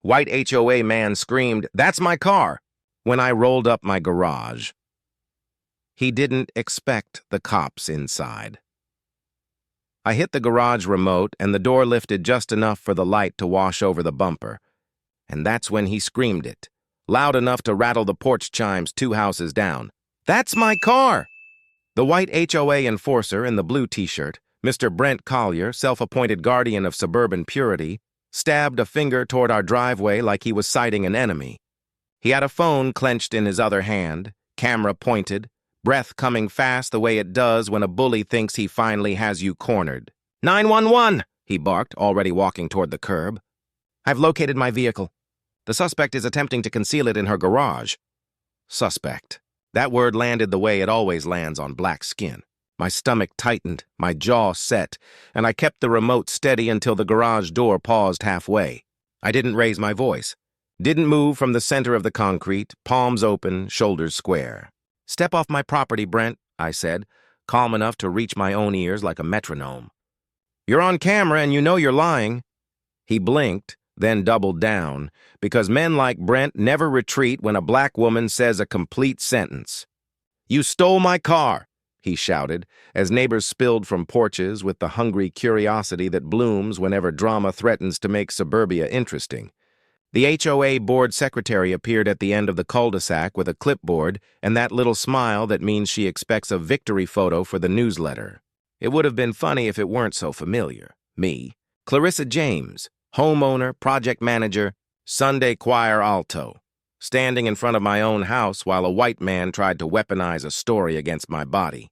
White HOA man screamed, "That's my car!" when I rolled up my garage. He didn't expect the cops inside. I hit the garage remote and the door lifted just enough for the light to wash over the bumper. And that's when he screamed it, loud enough to rattle the porch chimes 2 houses down. "That's my car!" The white HOA enforcer in the blue t-shirt, Mr. Brent Collier, self-appointed guardian of suburban purity, stabbed a finger toward our driveway like he was citing an enemy. He had a phone clenched in his other hand, camera pointed, breath coming fast the way it does when a bully thinks he finally has you cornered. "911!" he barked, already walking toward the curb. "I've located my vehicle. The suspect is attempting to conceal it in her garage." Suspect. That word landed the way it always lands on black skin. My stomach tightened, my jaw set, and I kept the remote steady until the garage door paused halfway. I didn't raise my voice. Didn't move from the center of the concrete, palms open, shoulders square. "Step off my property, Brent," I said, calm enough to reach my own ears like a metronome. "You're on camera and you know you're lying." He blinked, then doubled down, because men like Brent never retreat when a black woman says a complete sentence. "You stole my car," he shouted, as neighbors spilled from porches with the hungry curiosity that blooms whenever drama threatens to make suburbia interesting. The HOA board secretary appeared at the end of the cul-de-sac with a clipboard and that little smile that means she expects a victory photo for the newsletter. It would have been funny if it weren't so familiar. Me, Clarissa James, homeowner, project manager, Sunday choir alto, standing in front of my own house while a white man tried to weaponize a story against my body.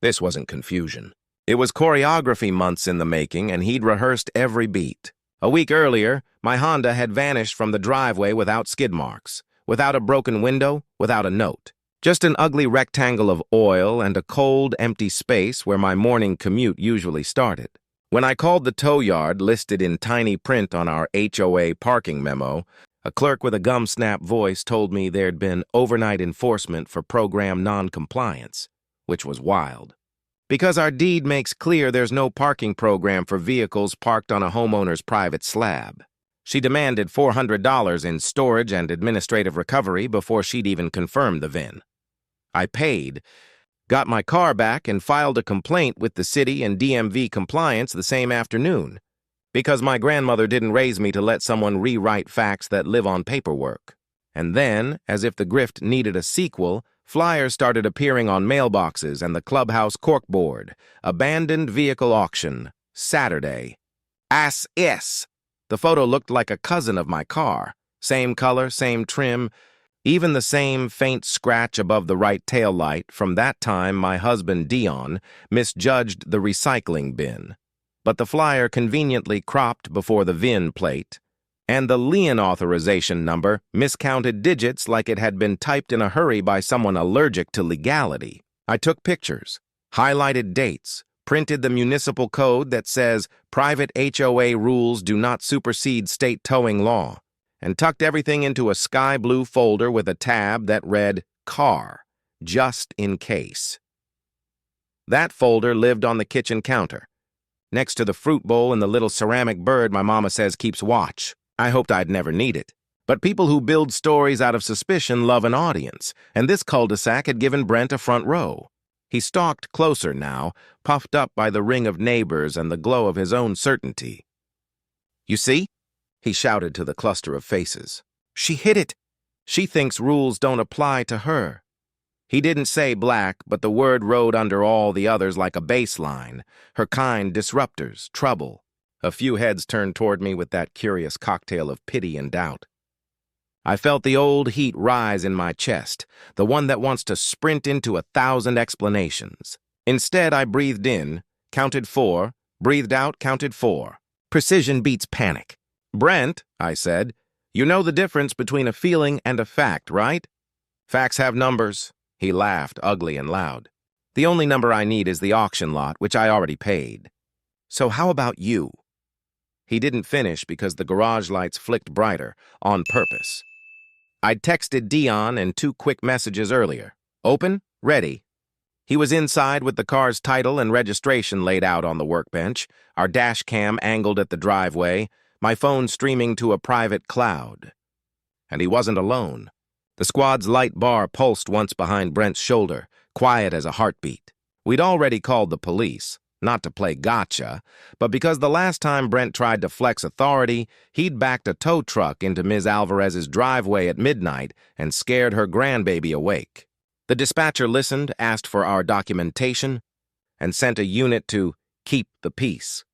This wasn't confusion. It was choreography months in the making, and he'd rehearsed every beat. A week earlier, my Honda had vanished from the driveway without skid marks, without a broken window, without a note. Just an ugly rectangle of oil and a cold, empty space where my morning commute usually started. When I called the tow yard listed in tiny print on our HOA parking memo, a clerk with a gum-snap voice told me there'd been overnight enforcement for program non-compliance, which was wild. Because our deed makes clear there's no parking program for vehicles parked on a homeowner's private slab. She demanded $400 in storage and administrative recovery before she'd even confirmed the VIN. I paid, got my car back, and filed a complaint with the city and DMV compliance the same afternoon, because my grandmother didn't raise me to let someone rewrite facts that live on paperwork. And then, as if the grift needed a sequel, flyers started appearing on mailboxes and the clubhouse corkboard. Abandoned vehicle auction. Saturday. Ass is. The photo looked like a cousin of my car. Same color, same trim, even the same faint scratch above the right tail light. From that time, my husband, Dion, misjudged the recycling bin. But the flyer conveniently cropped before the VIN plate, and the lien authorization number miscounted digits like it had been typed in a hurry by someone allergic to legality. I took pictures, highlighted dates, printed the municipal code that says private HOA rules do not supersede state towing law, and tucked everything into a sky blue folder with a tab that read "Car," just in case. That folder lived on the kitchen counter, next to the fruit bowl and the little ceramic bird my mama says keeps watch. I hoped I'd never need it. But people who build stories out of suspicion love an audience, and this cul-de-sac had given Brent a front row. He stalked closer now, puffed up by the ring of neighbors and the glow of his own certainty. "You see?" he shouted to the cluster of faces. "She hit it. She thinks rules don't apply to her." He didn't say black, but the word rode under all the others like a bass line. Her kind, disruptors, trouble. A few heads turned toward me with that curious cocktail of pity and doubt. I felt the old heat rise in my chest, the one that wants to sprint into 1,000 explanations. Instead, I breathed in, counted 4, breathed out, counted 4. Precision beats panic. "Brent," I said, "you know the difference between a feeling and a fact, right?" "Facts have numbers." He laughed, ugly and loud. "The only number I need is the auction lot, which I already paid. So how about you?" He didn't finish because the garage lights flicked brighter, on purpose. I'd texted Dion and 2 quick messages earlier. Open, ready. He was inside with the car's title and registration laid out on the workbench, our dash cam angled at the driveway, my phone streaming to a private cloud. And he wasn't alone. The squad's light bar pulsed once behind Brent's shoulder, quiet as a heartbeat. We'd already called the police, not to play gotcha, but because the last time Brent tried to flex authority, he'd backed a tow truck into Ms. Alvarez's driveway at midnight and scared her grandbaby awake. The dispatcher listened, asked for our documentation, and sent a unit to keep the peace.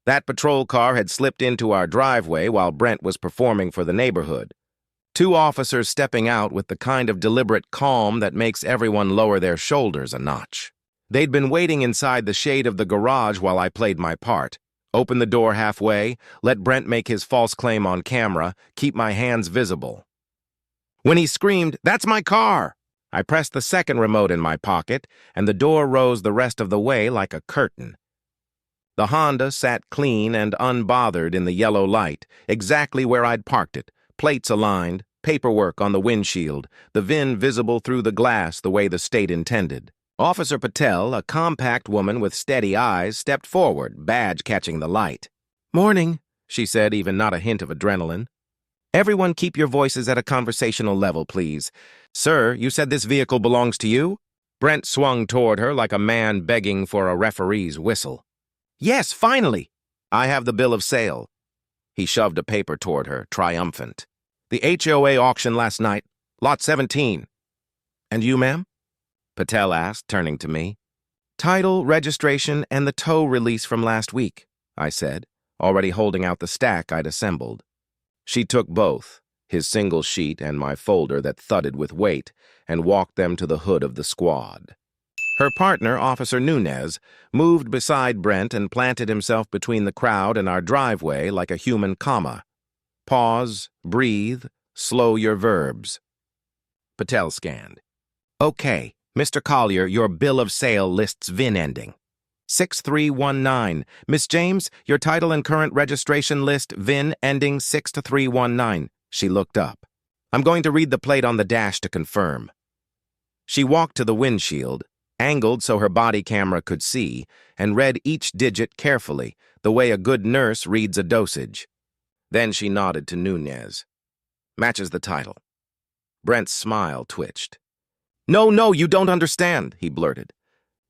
That patrol car had slipped into our driveway while Brent was performing for the neighborhood. 2 officers stepping out with the kind of deliberate calm that makes everyone lower their shoulders a notch. They'd been waiting inside the shade of the garage while I played my part. Open the door halfway, let Brent make his false claim on camera, keep my hands visible. When he screamed, "That's my car!" I pressed the second remote in my pocket, and the door rose the rest of the way like a curtain. The Honda sat clean and unbothered in the yellow light, exactly where I'd parked it, plates aligned, paperwork on the windshield, the VIN visible through the glass the way the state intended. Officer Patel, a compact woman with steady eyes, stepped forward, badge catching the light. "Morning," she said, even not a hint of adrenaline. "Everyone keep your voices at a conversational level, please. Sir, you said this vehicle belongs to you?" Brent swung toward her like a man begging for a referee's whistle. "Yes, finally! I have the bill of sale." He shoved a paper toward her, triumphant. "The HOA auction last night, lot 17. And you, ma'am?" Patel asked, turning to me. "Title, registration, and the tow release from last week," I said, already holding out the stack I'd assembled. She took both, his single sheet and my folder that thudded with weight, and walked them to the hood of the squad. Her partner, Officer Nunez, moved beside Brent and planted himself between the crowd and our driveway like a human comma. Pause, breathe, slow your verbs. Patel scanned. "Okay, Mr. Collier, your bill of sale lists VIN ending 6319. Miss James, your title and current registration list VIN ending 6319. She looked up. "I'm going to read the plate on the dash to confirm." She walked to the windshield, angled so her body camera could see, and read each digit carefully, the way a good nurse reads a dosage. Then she nodded to Nunez. "Matches the title." Brent's smile twitched. No, you don't understand," he blurted.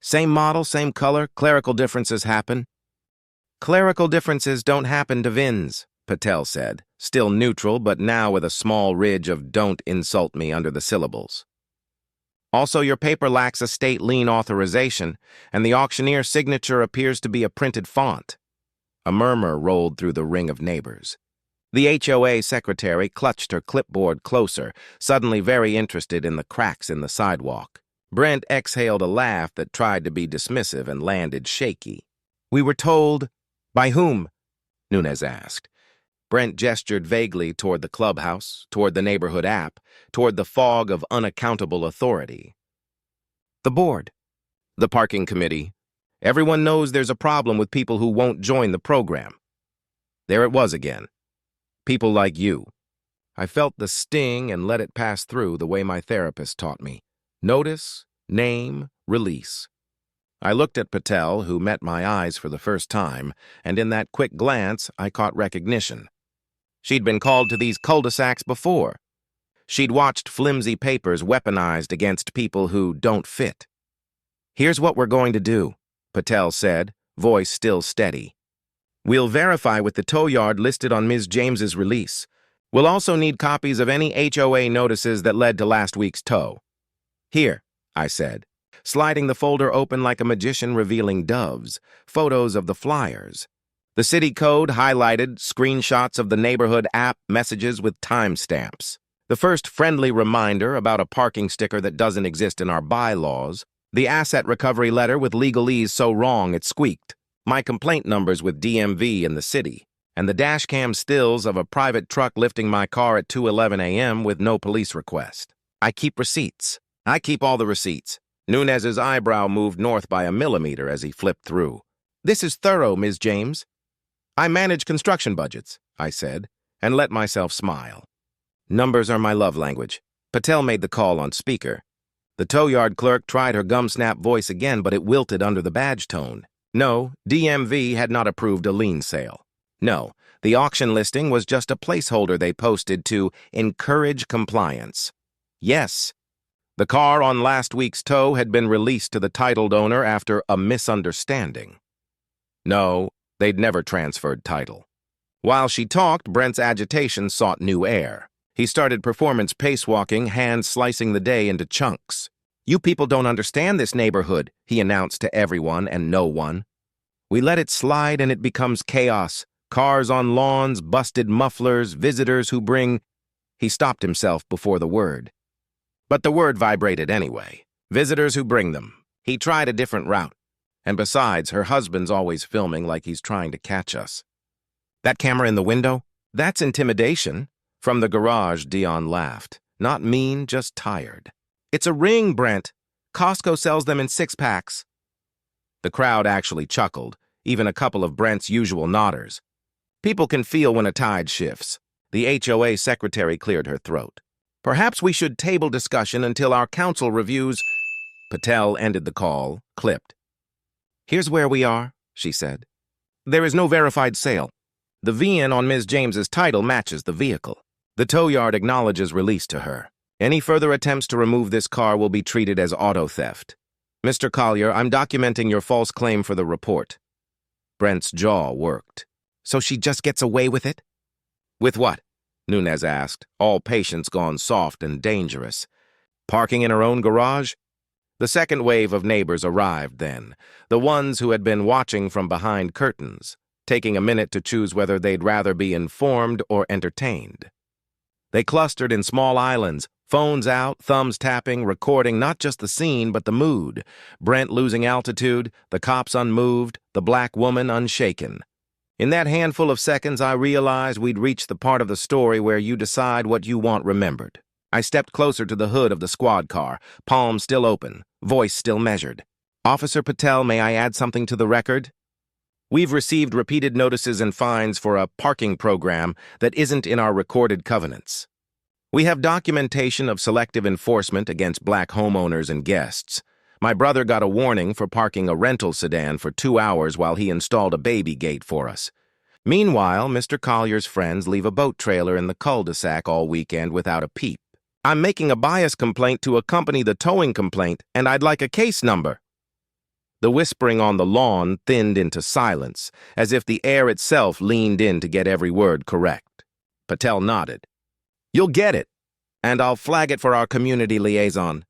"Same model, same color, clerical differences happen." "Clerical differences don't happen to VINs," Patel said, still neutral but now with a small ridge of "don't insult me" under the syllables. "Also, your paper lacks a state lien authorization, and the auctioneer's signature appears to be a printed font." A murmur rolled through the ring of neighbors. The HOA secretary clutched her clipboard closer, suddenly very interested in the cracks in the sidewalk. Brent exhaled a laugh that tried to be dismissive and landed shaky. "We were told—" "By whom?" Nunez asked. Brent gestured vaguely toward the clubhouse, toward the neighborhood app, toward the fog of unaccountable authority. "The board. The parking committee. Everyone knows there's a problem with people who won't join the program." There it was again. People like you. I felt the sting and let it pass through the way my therapist taught me. Notice, name, release. I looked at Patel, who met my eyes for the first time, and in that quick glance, I caught recognition. She'd been called to these cul-de-sacs before. She'd watched flimsy papers weaponized against people who don't fit. "Here's what we're going to do," Patel said, voice still steady. "We'll verify with the tow yard listed on Ms. James's release. We'll also need copies of any HOA notices that led to last week's tow." "Here," I said, sliding the folder open like a magician revealing doves, photos of the flyers. The city code highlighted, screenshots of the neighborhood app messages with timestamps. The first friendly reminder about a parking sticker that doesn't exist in our bylaws. The asset recovery letter with legalese so wrong it squeaked. My complaint numbers with DMV in the city, and the dashcam stills of a private truck lifting my car at 2:11 a.m. with no police request. I keep receipts. I keep all the receipts. Nunez's eyebrow moved north by a millimeter as he flipped through. "This is thorough, Ms. James." "I manage construction budgets," I said, and let myself smile. Numbers are my love language. Patel made the call on speaker. The tow yard clerk tried her gum-snap voice again, but it wilted under the badge tone. No, DMV had not approved a lien sale. No, The auction listing was just a placeholder they posted to encourage compliance. Yes, the car on last week's tow had been released to the titled owner after a misunderstanding. No, they'd never transferred title. While she talked, Brent's agitation sought new air. He started performance pace-walking, hands slicing the day into chunks. "You people don't understand this neighborhood," he announced to everyone and no one. "We let it slide and it becomes chaos. Cars on lawns, busted mufflers, visitors who bring—" He stopped himself before the word. But the word vibrated anyway. Visitors who bring them. He tried a different route. And besides, her husband's always filming like he's trying to catch us. "That camera in the window? That's intimidation." From the garage, Dion laughed. Not mean, just tired. "It's a ring, Brent. Costco sells them in 6-packs. The crowd actually chuckled, even a couple of Brent's usual nodders. People can feel when a tide shifts. The HOA secretary cleared her throat. "Perhaps we should table discussion until our council reviews—" Patel ended the call, clipped. "Here's where we are," she said. "There is no verified sale. The VIN on Ms. James's title matches the vehicle. The tow yard acknowledges release to her. Any further attempts to remove this car will be treated as auto theft. Mr. Collier, I'm documenting your false claim for the report." Brent's jaw worked. "So she just gets away with it?" "With what?" Nunez asked, all patience gone soft and dangerous. "Parking in her own garage?" The second wave of neighbors arrived then, the ones who had been watching from behind curtains, taking a minute to choose whether they'd rather be informed or entertained. They clustered in small islands, phones out, thumbs tapping, recording not just the scene but the mood. Brent losing altitude, the cops unmoved, the black woman unshaken. In that handful of seconds, I realized we'd reached the part of the story where you decide what you want remembered. I stepped closer to the hood of the squad car, palm still open, voice still measured. "Officer Patel, may I add something to the record? We've received repeated notices and fines for a parking program that isn't in our recorded covenants. We have documentation of selective enforcement against black homeowners and guests. My brother got a warning for parking a rental sedan for 2 hours while he installed a baby gate for us. Meanwhile, Mr. Collier's friends leave a boat trailer in the cul-de-sac all weekend without a peep. I'm making a bias complaint to accompany the towing complaint, and I'd like a case number." The whispering on the lawn thinned into silence, as if the air itself leaned in to get every word correct. Patel nodded. "You'll get it, and I'll flag it for our community liaison."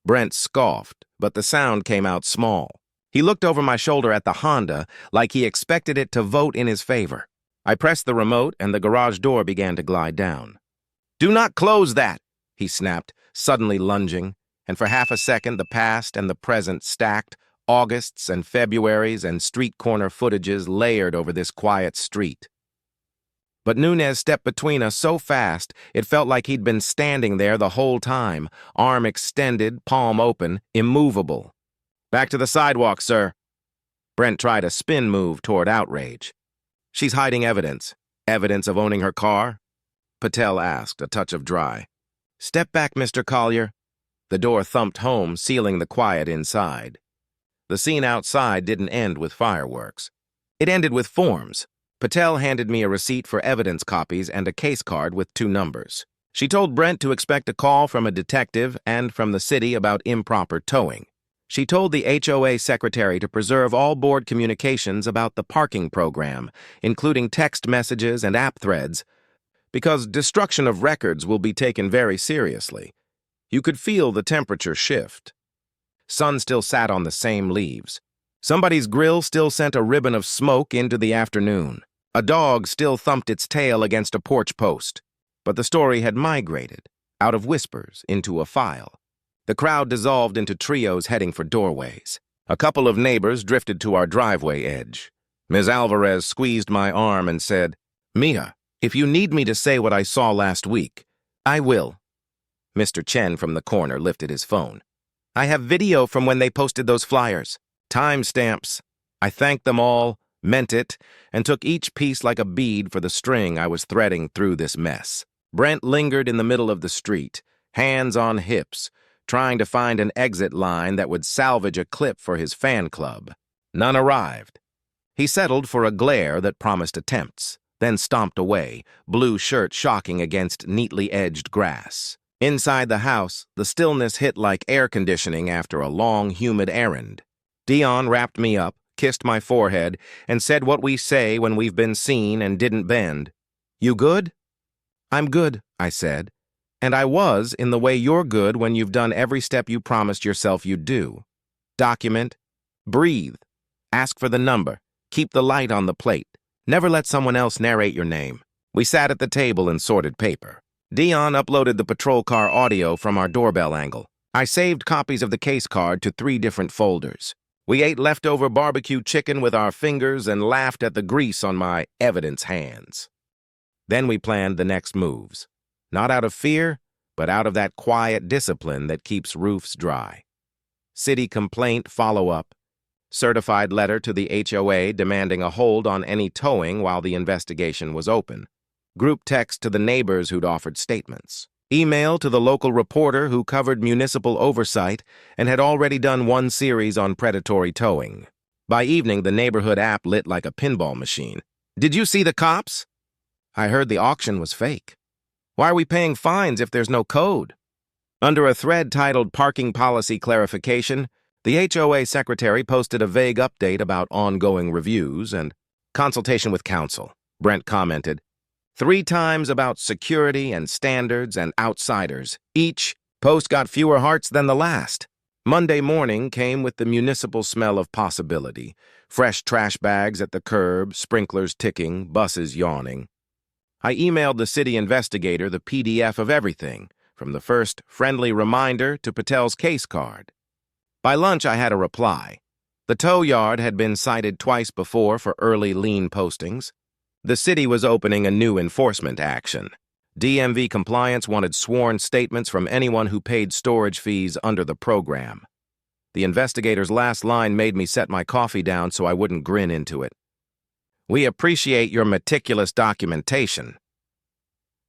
Brent scoffed, but the sound came out small. He looked over my shoulder at the Honda like he expected it to vote in his favor. I pressed the remote, and the garage door began to glide down. "Do not close that," he snapped, suddenly lunging, and for half a second the past and the present stacked, Augusts and Februaries and street corner footages layered over this quiet street. But Nunez stepped between us so fast, it felt like he'd been standing there the whole time, arm extended, palm open, immovable. "Back to the sidewalk, sir." Brent tried a spin move toward outrage. "She's hiding evidence. Evidence of owning her car?" Patel asked, a touch of dry. "Step back, Mr. Collier." The door thumped home, sealing the quiet inside. The scene outside didn't end with fireworks. It ended with forms. Patel handed me a receipt for evidence copies and a case card with 2 numbers. She told Brent to expect a call from a detective and from the city about improper towing. She told the HOA secretary to preserve all board communications about the parking program, including text messages and app threads, because destruction of records will be taken very seriously. You could feel the temperature shift. Sun still sat on the same leaves. Somebody's grill still sent a ribbon of smoke into the afternoon. A dog still thumped its tail against a porch post. But the story had migrated, out of whispers, into a file. The crowd dissolved into trios heading for doorways. A couple of neighbors drifted to our driveway edge. Ms. Alvarez squeezed my arm and said, "Mia, if you need me to say what I saw last week, I will." Mr. Chen from the corner lifted his phone. "I have video from when they posted those flyers. Timestamps." I thanked them all, meant it, and took each piece like a bead for the string I was threading through this mess. Brent lingered in the middle of the street, hands on hips, trying to find an exit line that would salvage a clip for his fan club. None arrived. He settled for a glare that promised attempts. then stomped away, blue shirt shocking against neatly edged grass. Inside the house, the stillness hit like air conditioning after a long, humid errand. Dion wrapped me up, kissed my forehead, and said what we say when we've been seen and didn't bend. "You good?" "I'm good," I said. "And I was in the way you're good when you've done every step you promised yourself you'd do. Document. Breathe. Ask for the number. Keep the light on the plate. Never let someone else narrate your name." We sat at the table and sorted paper. Dion uploaded the patrol car audio from our doorbell angle. I saved copies of the case card to 3 different folders. We ate leftover barbecue chicken with our fingers and laughed at the grease on my evidence hands. Then we planned the next moves. Not out of fear, but out of that quiet discipline that keeps roofs dry. City complaint follow-up. Certified letter to the HOA demanding a hold on any towing while the investigation was open. Group text to the neighbors who'd offered statements. Email to the local reporter who covered municipal oversight and had already done 1 series on predatory towing. By evening, the neighborhood app lit like a pinball machine. "Did you see the cops?" "I heard the auction was fake." "Why are we paying fines if there's no code?" Under a thread titled Parking Policy Clarification, the HOA secretary posted a vague update about ongoing reviews and consultation with council. Brent commented, 3 times about security and standards and outsiders. Each post got fewer hearts than the last. Monday morning came with the municipal smell of possibility. Fresh trash bags at the curb, sprinklers ticking, buses yawning. I emailed the city investigator the PDF of everything, from the first friendly reminder to Patel's case card. By lunch, I had a reply. The tow yard had been cited twice before for early lien postings. The city was opening a new enforcement action. DMV compliance wanted sworn statements from anyone who paid storage fees under the program. The investigator's last line made me set my coffee down so I wouldn't grin into it. "We appreciate your meticulous documentation."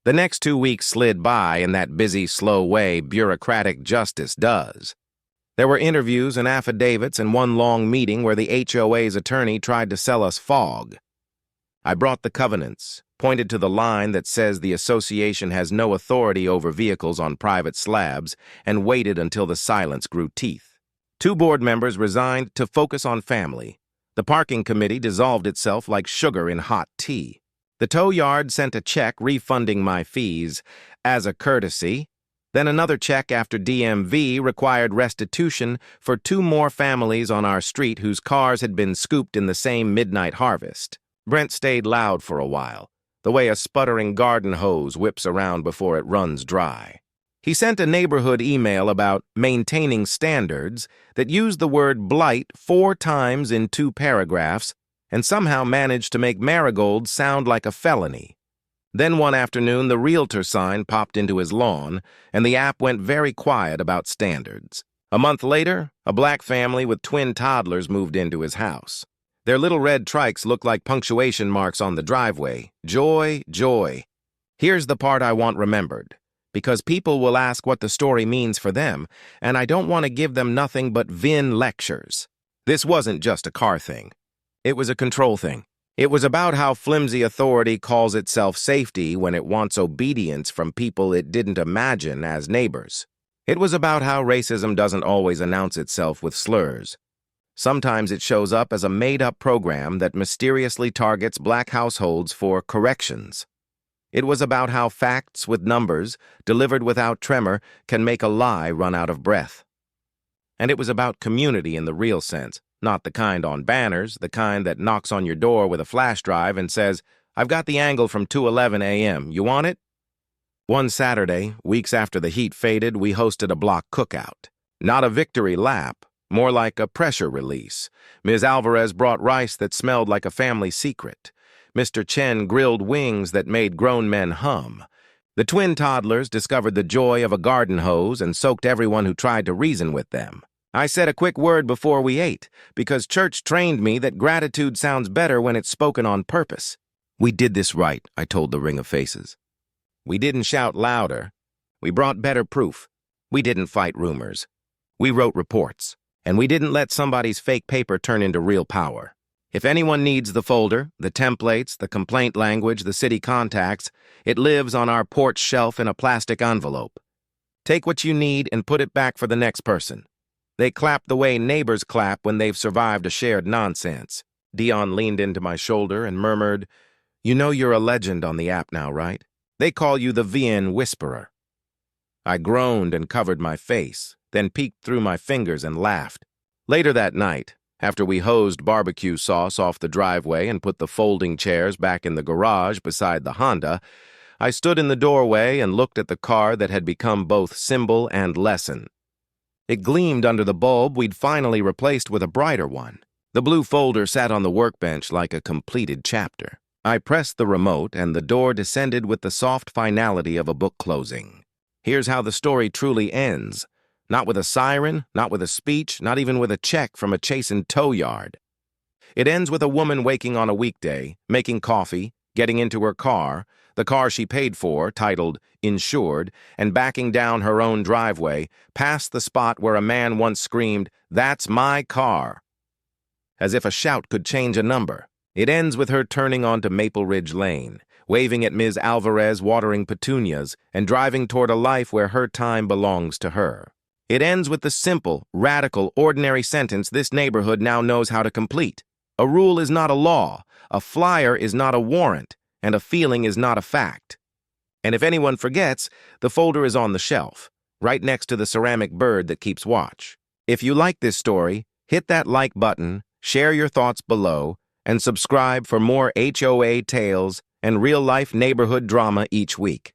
The next 2 weeks slid by in that busy, slow way bureaucratic justice does. There were interviews and affidavits and 1 long meeting where the HOA's attorney tried to sell us fog. I brought the covenants, pointed to the line that says the association has no authority over vehicles on private slabs, and waited until the silence grew teeth. 2 board members resigned to focus on family. The parking committee dissolved itself like sugar in hot tea. The tow yard sent a check refunding my fees as a courtesy. Then another check after DMV required restitution for 2 more families on our street whose cars had been scooped in the same midnight harvest. Brent stayed loud for a while, the way a sputtering garden hose whips around before it runs dry. He sent a neighborhood email about maintaining standards that used the word blight 4 times in 2 paragraphs and somehow managed to make marigold sound like a felony. Then one afternoon, the realtor sign popped into his lawn, and the app went very quiet about standards. A month later, a black family with twin toddlers moved into his house. Their little red trikes looked like punctuation marks on the driveway. Joy, joy. Here's the part I want remembered, because people will ask what the story means for them, and I don't want to give them nothing but VIN lectures. This wasn't just a car thing. It was a control thing. It was about how flimsy authority calls itself safety when it wants obedience from people it didn't imagine as neighbors. It was about how racism doesn't always announce itself with slurs. Sometimes it shows up as a made-up program that mysteriously targets black households for corrections. It was about how facts with numbers, delivered without tremor, can make a lie run out of breath. And it was about community in the real sense, not the kind on banners, the kind that knocks on your door with a flash drive and says, "I've got the angle from 2:11 a.m. You want it?" One Saturday, weeks after the heat faded, we hosted a block cookout. Not a victory lap, more like a pressure release. Ms. Alvarez brought rice that smelled like a family secret. Mr. Chen grilled wings that made grown men hum. The twin toddlers discovered the joy of a garden hose and soaked everyone who tried to reason with them. I said a quick word before we ate, because church trained me that gratitude sounds better when it's spoken on purpose. We did this right, I told the ring of faces. We didn't shout louder. We brought better proof. We didn't fight rumors. We wrote reports. And we didn't let somebody's fake paper turn into real power. If anyone needs the folder, the templates, the complaint language, the city contacts, it lives on our porch shelf in a plastic envelope. Take what you need and put it back for the next person. They clap the way neighbors clap when they've survived a shared nonsense. Dion leaned into my shoulder and murmured, "You know you're a legend on the app now, right? They call you the VN Whisperer." I groaned and covered my face, then peeked through my fingers and laughed. Later that night, after we hosed barbecue sauce off the driveway and put the folding chairs back in the garage beside the Honda, I stood in the doorway and looked at the car that had become both symbol and lesson. It gleamed under the bulb we'd finally replaced with a brighter one. The blue folder sat on the workbench like a completed chapter. I pressed the remote and the door descended with the soft finality of a book closing. Here's how the story truly ends. Not with a siren, not with a speech, not even with a check from a chastened tow yard. It ends with a woman waking on a weekday, making coffee, getting into her car, the car she paid for, titled Insured, and backing down her own driveway, past the spot where a man once screamed, "That's my car!" As if a shout could change a number. It ends with her turning onto Maple Ridge Lane, waving at Ms. Alvarez watering petunias, and driving toward a life where her time belongs to her. It ends with the simple, radical, ordinary sentence this neighborhood now knows how to complete. A rule is not a law, a flyer is not a warrant, and a feeling is not a fact. And if anyone forgets, the folder is on the shelf, right next to the ceramic bird that keeps watch. If you like this story, hit that like button, share your thoughts below, and subscribe for more HOA tales and real-life neighborhood drama each week.